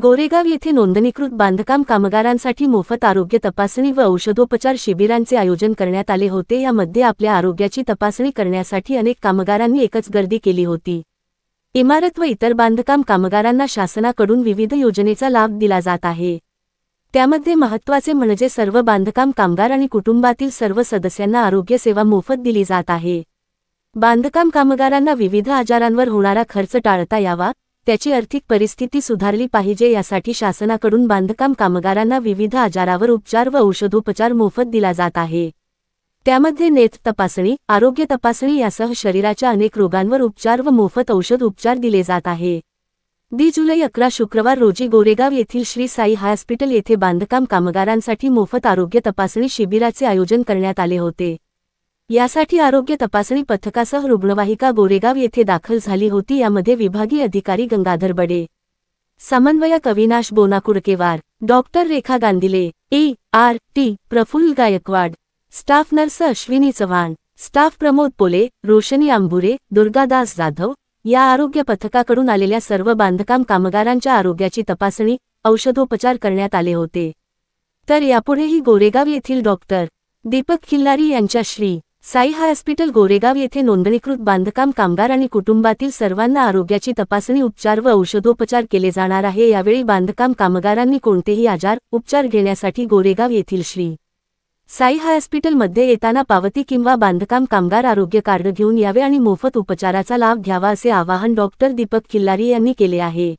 गोरेगाव येथे नोंदणीकृत बांधकाम कामगारांसाठी मोफत आरोग्य तपासणी व औषधोपचार शिबिरांचे आयोजन करण्यात आले होते। यामध्ये आपल्या आरोग्याची तपासणी करण्यासाठी अनेक कामगारांनी एकच गर्दी केली होती। इमारत व इतर बांधकाम कामगारांना शासनाकडून विविध योजनेचा लाभ दिला जात आहे। त्यामध्ये महत्त्वाचे म्हणजे सर्व बांधकाम कामगार आणि कुटुंबातील सर्व सदस्यांना आरोग्य सेवा मोफत दिली जात आहे। बांधकाम कामगारांना विविध आजारांवर होणारा खर्च टाळता यावा, त्याची आर्थिक परिस्थिती सुधारली पाहिजे यासाठी शासनाकडून बांधकाम कामगारांना विविध आजारावर उपचार व औषधोपचार मोफत दिला जात आहे। त्यामध्ये नेत्र तपासणी, आरोग्य तपासणी यासह शरीराच्या अनेक रोगांवर उपचार व मोफत औषध उपचार दिले जात आहे। जुलै 11 शुक्रवार रोजी गोरेगाव येथील श्री साई हॉस्पिटल येथे बांधकाम कामगारांसाठी मोफत आरोग्य तपासणी शिबिराचे आयोजन करण्यात आले होते। यासाठी आरोग्य तपासणी पथकासह रुग्णवाहिका गोरेगाव येथे दाखल झाली होती। यामध्ये विभागीय अधिकारी गंगाधर बडे, समन्वयक Avinash Bonakudkewar, doctor Rekha Gandile, ERT Prafulla Gaikwad, staff nurse Ashwini Chavan, staff Pramod Pole, Roshni Ambure, Durgadas Jadhav या आरोग्य पथकाकडून आलेल्या सर्व बांधकाम कामगारांच्या आरोग्याची तपासणी, औषधोपचार करण्यात आले होते। तर यापुढेही गोरेगाव येथील डॉक्टर दीपक खिल्लारी यांच्या श्री साई हॉस्पिटल गोरेगाव येथे नोंदणीकृत बांधकाम कामगार आणि कुटुंबातील सर्वांना आरोग्याची तपासणी, उपचार व औषधोपचार केले जाणार आहे। यावेळी बांधकाम कामगारांनी कोणतेही आजार, उपचार घेण्यासाठी गोरेगाव येथील श्री साई हॉस्पिटलमध्ये येताना पावती किंवा बांधकाम कामगार आरोग्य कार्ड घेऊन यावे आणि मोफत उपचाराचा लाभ घ्यावा असे आवाहन डॉक्टर दीपक खिल्लारी यांनी केले आहे।